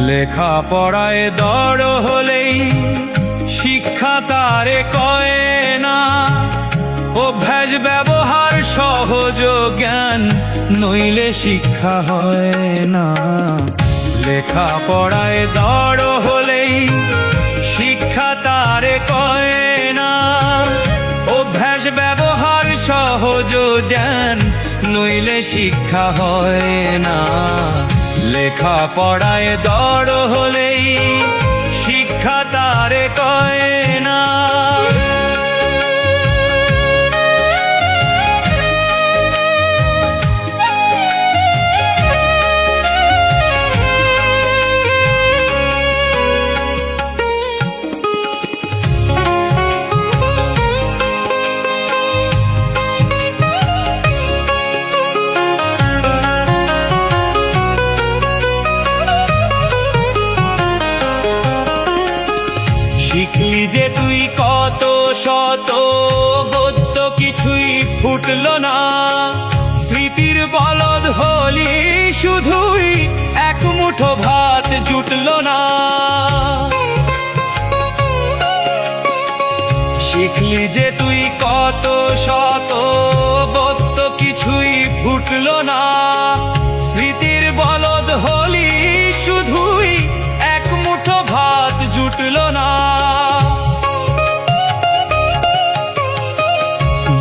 লেখাপড়ায় দড় হলেই শিক্ষা তারে কয় না, অভ্যাস ব্যবহার সহজ জ্ঞান নইলে শিক্ষা হয় না। লেখাপড়ায় দড় হলেই শিক্ষা তারে কয় না, অভ্যাস ব্যবহার সহজ জ্ঞান নইলে শিক্ষা হয় না। লেখাপড়ায় দড় হলেই শিক্ষা তারে কয় না। শিখলি যে তুই কত শত গদ্য কিছুই ফুটল না, স্মৃতির বলদ হলি শুধুই এক মুঠো ভাত জুটল না। শিখলি যে তুই কত শত গদ্য কিছুই ফুটল না, স্মৃতির বলদ হলি শুধুই এক মুঠো ভাত জুটল না।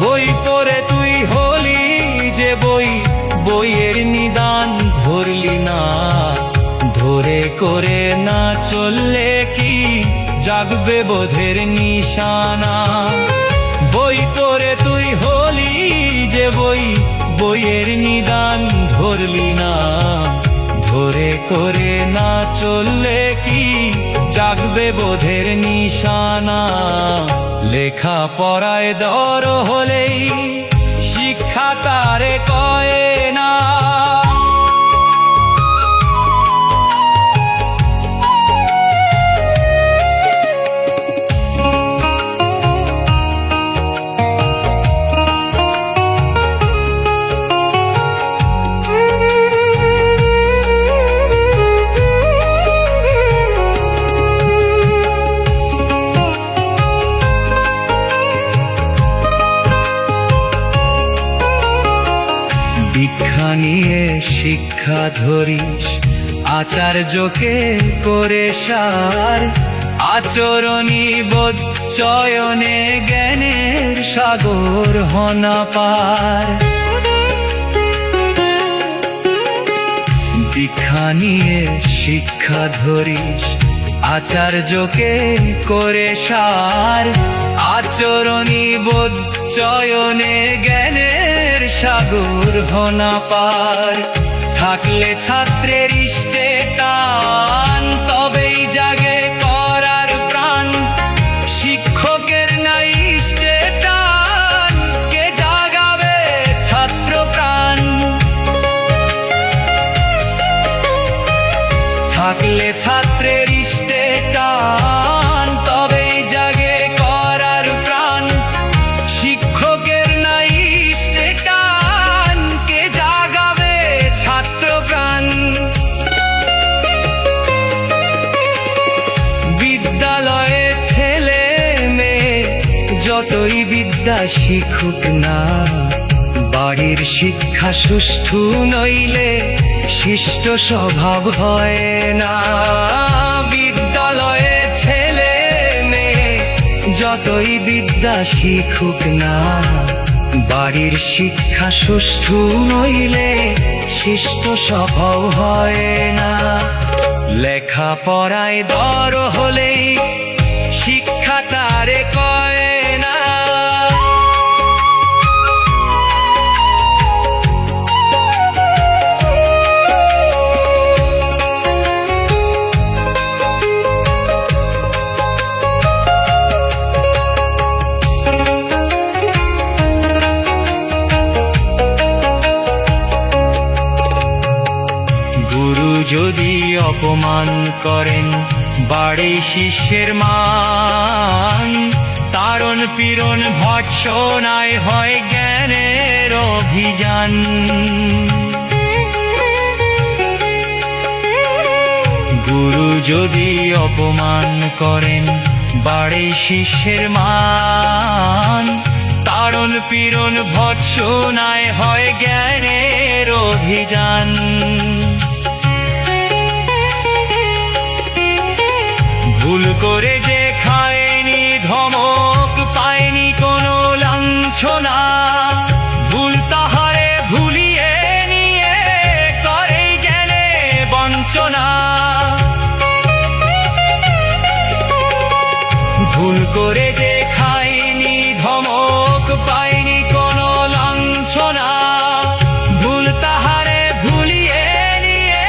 বই পড়ে তুই হলি যে বইয়ের নিদান ধরলি না, ধরে করে না চললে কি জাগবে বোধের নিশানা। বই পড়ে তুই হলি যে বইয়ের নিদান ধরলি না, ধরে করে না চললে কি জাগবে বোধের নিশানা। লেখাপড়ায় দড় হলেই শিক্ষা তারে কয় না। দীক্ষা নিয়ে শিক্ষা ধরিস, আচার্যকে করে সার, আচরণী বোধ চয়নে জ্ঞানের সাগর হনা পার। দীক্ষা নিয়ে শিক্ষা ধরিস, আচার্যকে করে সার, আচরণী বোধ চয়নে জ্ঞানের সাগর হনা পার। থাকলে ছাত্রের ইষ্টে টান, তবেই জাগে করার প্রাণ, শিক্ষকের নাই ইষ্টে টান, কে জাগাবে ছাত্র প্রাণ। থাকলে ছাত্রের ইষ্টে টান, তবেই জাগে করার প্রাণ, শিক্ষকের নাই ইষ্টে টান, কে জাগাবে ছাত্র প্রাণ। বিদ্যালয়ে ছেলে মেয়ে যতই বিদ্যা শিখুক না, বাড়ির শিক্ষা সুষ্ঠু নইলে শিষ্ট স্বভাব হয় না। বিদ্যালয়ে ছেলে মেয়ে যতই বিদ্যা শিখুক না, বাড়ির শিক্ষা সুষ্ঠু নইলে শিষ্ট স্বভাব হয় না। লেখাপড়ায় দড় হলেই শিক্ষা অপমান করেন বাড়ে শিষ্যের মান। তারণ পীড়ন ভৎসনায় হয় জ্ঞানের অভিযান। গুরু যদি অপমান করেন বাড়ে শিষ্যের মান। তারণ পীড়ন ভৎসনায় হয় জ্ঞানের অভিযান। ভুল করে যে খায়নি ধমক, পায়নি কোনো লাঞ্ছনা, ভুল তাহারে ভুলিয়ে নিয়ে করে জ্ঞানে বঞ্চনা। ভুল করে যে খায়নি ধমক, পায়নি কোনো লাঞ্ছনা, ভুল তাহারে ভুলিয়ে নিয়ে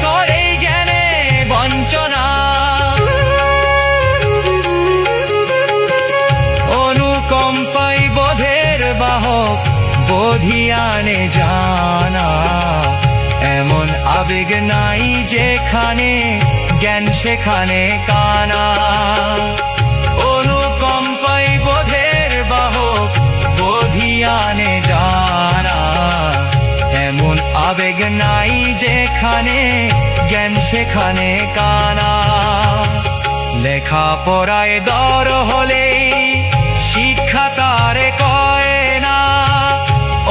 করে জ্ঞানে বঞ্চনা। অনুকম্পাই বোধের বাহক, বোধিয়ানে জানা, এমন আবেগ নাই যেখানে জ্ঞান সেখানে কানা। অনুকম্পাই বোধের বাহক, বোধিয়ানে জানা, এমন আবেগ নাই যেখানে জ্ঞান সেখানে কানা। লেখা পড়ায় দর হলেই শিক্ষা তারে কয় না,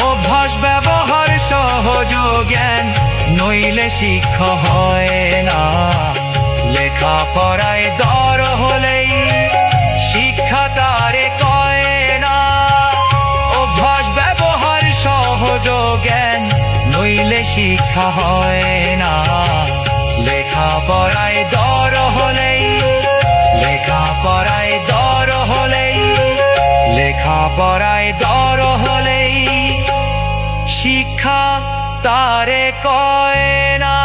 অভ্যাস ব্যবহার সহজ জ্ঞান নইলে শিক্ষা হয় না। লেখা পড়ায় দর হলেই শিক্ষা তারে কয় না, অভ্যাস ব্যবহার সহজ জ্ঞান নইলে শিক্ষা হয় না। লেখা পড়ায় দর হলেই, লেখা পড়ায় দর হলেই, লেখা পড়ায় দর হলেই শিক্ষা তারে কয় না।